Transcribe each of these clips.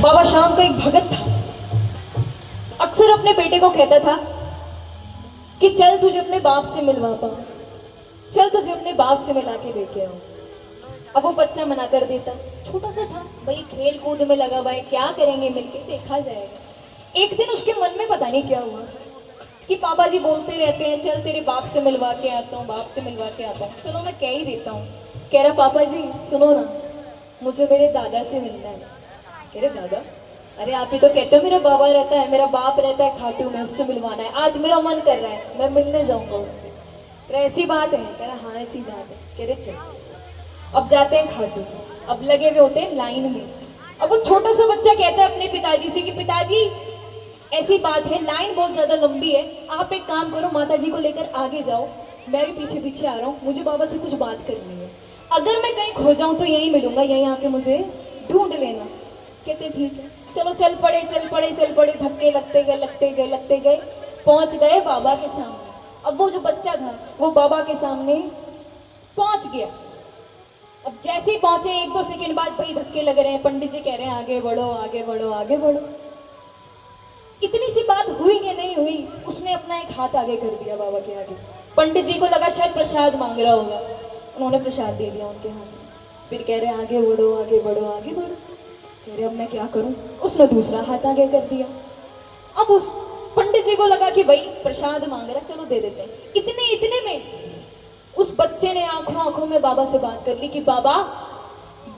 बाबा शाम का एक भगत था। अक्सर अपने बेटे को कहता था कि चल तुझे अपने बाप से मिलवा पाऊं, चल तुझे अपने बाप से मिला के लेके आऊं। अब वो बच्चा मना कर देता, छोटा सा था भाई, खेल कूद में लगा हुआ है, क्या करेंगे मिलके, देखा जाएगा। एक दिन उसके मन में पता नहीं क्या हुआ कि पापा जी बोलते रहते हैं चल तेरे बाप से मिलवा के आता हूँ, बाप से मिलवा के आता हूँ, चलो मैं कह ही देता हूँ। कह रहा पापा जी सुनो ना, मुझे मेरे दादा से मिलना है। कह रहे दादा? अरे आप ही तो कहते हो मेरा बाबा रहता है, मेरा बाप रहता है खाटू में, उससे मिलवाना है। आज मेरा मन कर रहा है, मैं मिलने जाऊंगा उससे। कह रहा ऐसी बात है? कह रहा हाँ ऐसी बात है। कह रहे चल। अब जाते हैं खाटू, अब लगे हुए होते हैं लाइन में। अब वो छोटा सा बच्चा कहता है अपने पिताजी से कि पिताजी ऐसी बात है, लाइन बहुत ज्यादा लंबी है, आप एक काम करो माता जी को लेकर आगे जाओ, मैं भी पीछे पीछे आ रहा हूँ, मुझे बाबा से कुछ बात करनी है। अगर मैं कहीं खो जाऊं तो यहीं मिलूंगा, यहीं आके मुझे ढूंढ लेना। कहते ठीक है। चलो चल पड़े चल पड़े चल पड़े, धक्के लगते गए लगते गए लगते गए, पहुंच गए बाबा के सामने। अब वो जो बच्चा था वो बाबा के सामने पहुंच गया। अब जैसे ही पहुंचे 1-2 सेकंड बाद भाई धक्के लग रहे हैं, पंडित जी कह रहे हैं आगे बढ़ो आगे बढ़ो आगे बढ़ो। इतनी सी बात हुई कि नहीं हुई, उसने अपना एक हाथ आगे कर दिया बाबा के आगे। पंडित जी को लगा शायद प्रसाद मांग रहा होगा, उन्होंने प्रसाद दे दिया उनके हाथ में। फिर कह रहे आगे बढ़ो आगे बढ़ो आगे बढ़ो। कह रहे अब मैं क्या करूं? उसने दूसरा हाथ आगे कर दिया। अब उस पंडित जी को लगा कि भाई प्रसाद मांग रहा, चलो दे देते हैं। इतने में उस बच्चे ने आंखों आंखों में बाबा से बात कर ली कि बाबा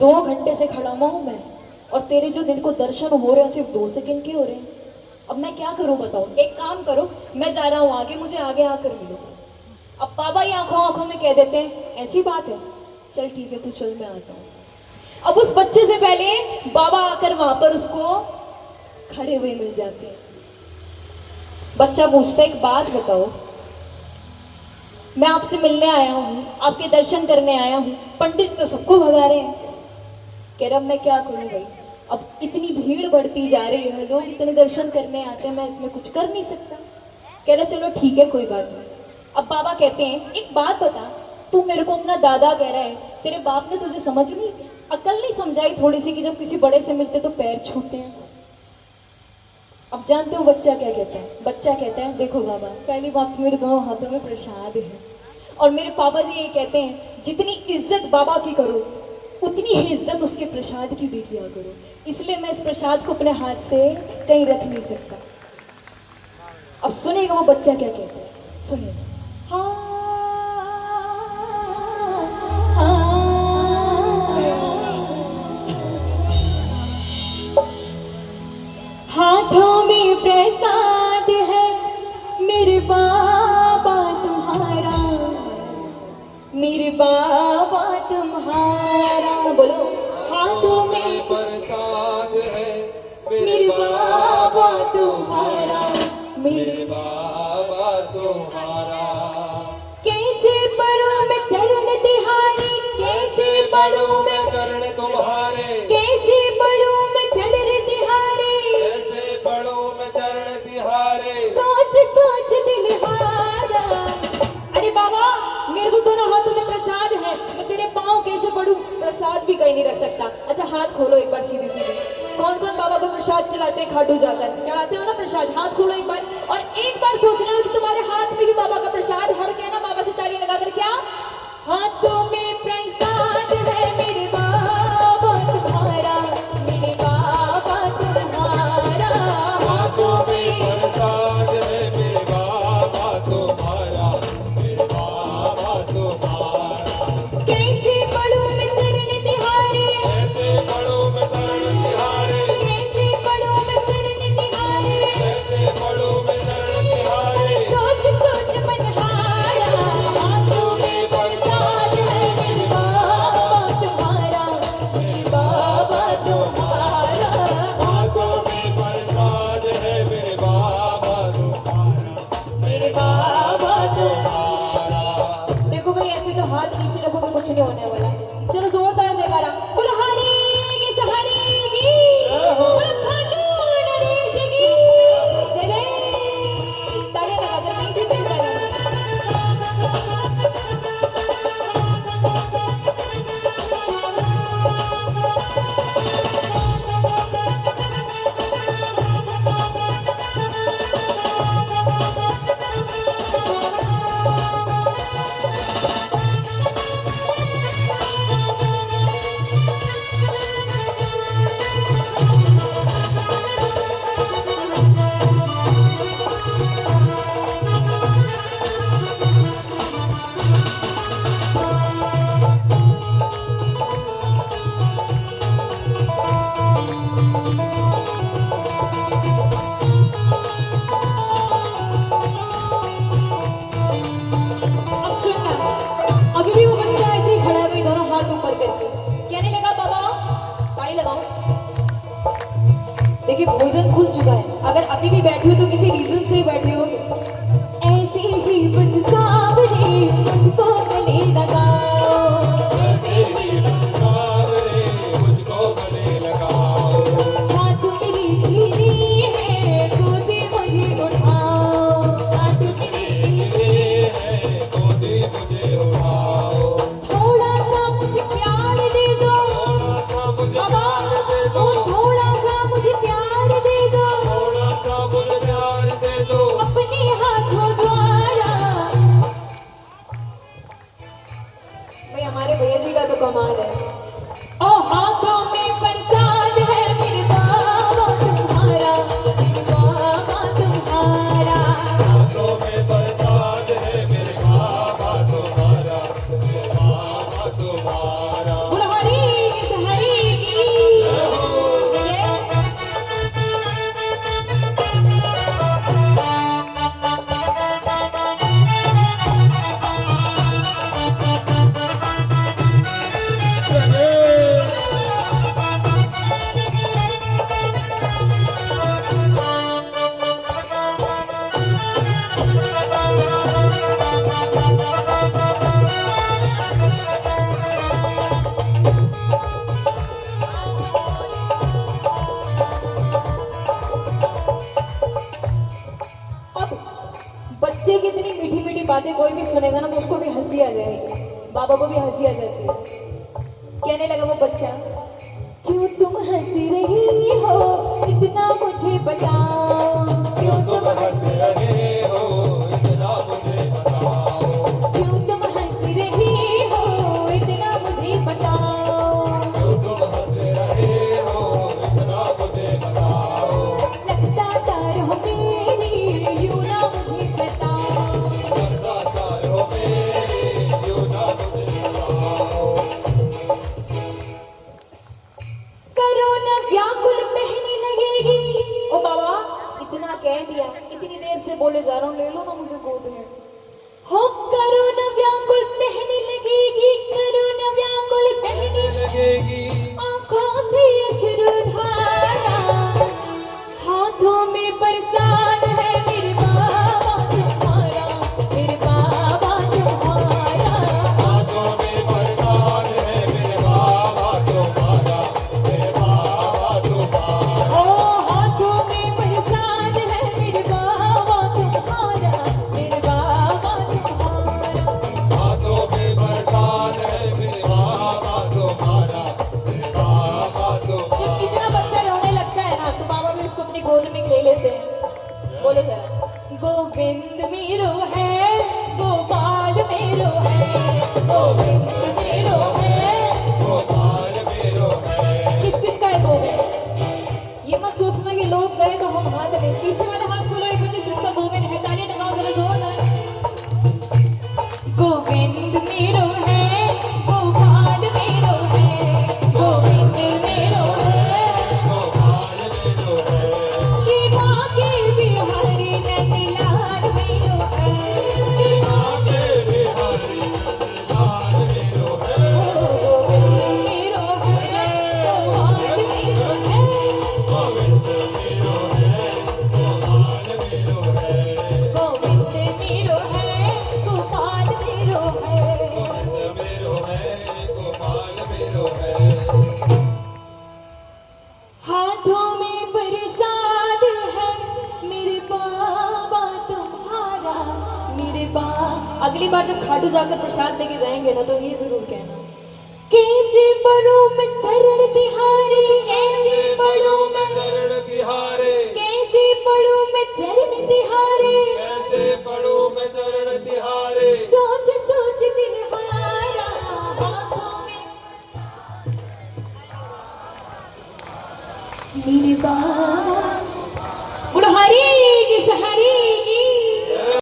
2 घंटे से खड़ा हुआ हूं मैं, और तेरे जो दिन को दर्शन हो रहे हैं सिर्फ 2 सेकंड के हो रहे हैं। अब मैं क्या करूं बताओ? एक काम करो, मैं जा रहा हूं आगे, मुझे आगे आकर मिलो। अब बाबा ये आंखों आंखों में कह देते हैं ऐसी बात है, चल ठीक है तू चल मैं आता हूं। अब उस बच्चे से पहले बाबा आकर वहां पर उसको खड़े हुए मिल जाते हैं। बच्चा पूछता है एक बात बताओ, मैं आपसे मिलने आया हूँ, आपके दर्शन करने आया हूँ, पंडित तो सबको भगा रहे हैं। कह रहा मैं क्या करूँ भाई, अब इतनी भीड़ बढ़ती जा रही है, लोग इतने दर्शन करने आते हैं, मैं इसमें कुछ कर नहीं सकता। कह रहा चलो ठीक है कोई बात नहीं। अब बाबा कहते हैं एक बात बता, तू मेरे को अपना दादा कह रहा है, तेरे बाप ने तुझे समझ नहीं, अकल नहीं समझाई थोड़ी सी कि जब किसी बड़े से मिलते तो पैर छूते हैं। अब जानते हो बच्चा क्या कहता है? बच्चा कहता है देखो बाबा, पहली बात मेरे दोनों हाथों में प्रसाद है, और मेरे पापा जी ये कहते हैं जितनी इज्जत बाबा की करो उतनी ही इज्जत उसके प्रसाद की भी किया करो, इसलिए मैं इस प्रसाद को अपने हाथ से कहीं रख नहीं सकता। अब सुनेगा वो बच्चा क्या कहता है, सुनिए। हाथों में प्रसाद है मेरे बाबा तुम्हारा, मेरे बाबा तुम्हारा, बोलो। हाथों में प्रसाद है मेरे बाबा तुम्हारा, मेरे बाबा तुम्हारा। कैसे पढ़ूं मैं चरण तिहारी, कैसे पढ़ूं मैं चरण तुम्हारे, कैसे पढ़ूं मैं चरण तिहारे, कैसे पढ़ूं मैं चरण तिहारे, सोच सोच दिल हारा। अरे बाबा मेरे को दोनों हाथों में प्रसाद है, मैं तेरे पाँव कैसे पढ़ूं? प्रसाद भी कहीं नहीं रख सकता। अच्छा हाथ खोलो एक बार सीधे सीधे। कौन कौन बाबा को प्रसाद चढ़ाते हैं? खाटू जाकर चढ़ाते हो ना प्रसाद, हाथ खोलो एक बार, और एक बार सोचना कि तुम्हारे हाथ में भी बाबा का प्रसाद। हर कहना बाबा से ताली लगाकर, क्या हाथों में प्रसाद है मेरे बाबा तुम्हारा, मेरे बाबा तुम्हारा। हाथों में प्रसाद है मेरे बाबा तुम्हारा, मेरे बाबा तुम्हारा। कैसे पढ़ूं मैं चरण तिहारे, कैसे पढ़ूं मैं चरण तिहारे, कैसे पढ़ूं मैं चरण तिहारे, कैसे पढ़ूं मैं चरण तिहारे, सोच सोच मन हारा। हाथों में प्रसाद है मेरे बाबा अब सुनना, अभी भी वो बच्चा ऐसे ही खड़ा है, भाई दोनों हाथ ऊपर करके कहने लगा, बाबा ताली लगाओ। देखिए भोजन खुल चुका है, अगर अभी भी बैठे हो तो किसी रीजन से ही बैठे हो। ऐसे ही कुछ सावरे मुझको गले लगाओ, ऐसे ही कुछ सावरे मुझको गले लगाओ। हाथ मेरी धीरी है गोदी मुझे उठाओ, हाथ मेरी धीरी है गोदी मुझे उठाओ। थोड़ा सा मुझे प्यार दे दो, बाबा थोड़ा सा मुझे प्यार दे दो, थोड़ा सा मुझे प्यार दे दो अपने हाथों द्वारा। भाई हमारे भैया जी का तो कमाल है। ओ हाथों में प्रसाद है मेरे बाबा तुम्हारा, मेरे बाबा तुम्हारा। हाथों में प्रसाद है मेरे बाबा तुम्हारा, मेरे बाबा तुम्हारा। बोलो हरी की अब बच्चे की इतनी मीठी मीठी बातें कोई भी सुनेगा ना तो उसको भी हंसी आ जाएगी, बाबा को भी हंसी आ जाती है। कहने लगा वो बच्चा, क्यों तुम हंस रही हो इतना मुझे बताओ, क्यों तुम हंस रहे हो इतना मुझे बताओ, क्यों तुम हंस रही हो इतना मुझे बताओ, क्यों तुम हंस रहे हो इतना मुझे बताओ। लगता तार हो मेरी यूं ना मुझे बताओ, लगता तार हो मेरी यूं ना मुझे बताओ। करो न व्याकुल पहनी लगेगी। ओ बाबा इतना कह दिया, इतनी देर से बोले जा रहा हूँ, ले लो ना मुझे गोद में। हो करो न व्याकुल पहनी लगेगी, करो न व्याकुल पहनी लगेगी। आंखों से अश्रुधारा, हाथों में प्रसाद है मेरे बाबा तुम्हारा, मेरे बाबा तुम्हारा। हाथों में प्रसाद है मेरे बाबा तुम्हारा, मेरे बाबा तुम्हारा। ओ हाथों में प्रसाद है मेरे बाबा तुम्हारा, मेरे बाबा तुम्हारा। हाथों में प्रसाद है मेरे बाबा तुम्हारा, मेरे बाबा तुम्हारा। जब कितना बच्चा रोने लगता है ना तो बाबा भी उसको अपनी गोद में ले लेते हैं। बोलो जरा, गोविंद मेरो है, गोपाल मेरो है, गोविंद मेरो है, गोपाल मेरो है। किस किस का है गोविंद? ये मत सोचना कि लोग गए तो हम हाथ दें, पीछे वाले हाथ खोलो एक बच्चे जिसका गोविंद है, तालियां लगाओ जरा जोरदार। गोविंद मेरो है, गोपाल मेरो है, गोविंद मेरो है, गोपाल मेरो है। शिवा के बिहारी नंदलाल मेरो है, शिवा के बिहारी नंदलाल मेरो है। गोविंद मेरो है, गोपाल मेरो है, गोविंद मेरो है, गोपाल मेरो है। गोविंद मेरो है, गोपाल मेरो है, गोविंद मेरो है, गोपाल मेरो है। हाथों में प्रसाद है मेरे बाबा तुम्हारा, मेरे बाबा। अगली बार जब खाटू जाकर प्रसाद लेके जाएंगे ना तो ये जरूर कहना, कैसे पढ़ूं मैं चरण तिहारी, कैसे पढ़ूं मैं शरण तिहारे, कैसे पढ़ूं मैं चरण तिहारी, कैसे पढ़ूं मैं शरण तिहारे। सोच सोच दिल हारा। हाथों में मेरे बाबा। बोलो हरी की सहारी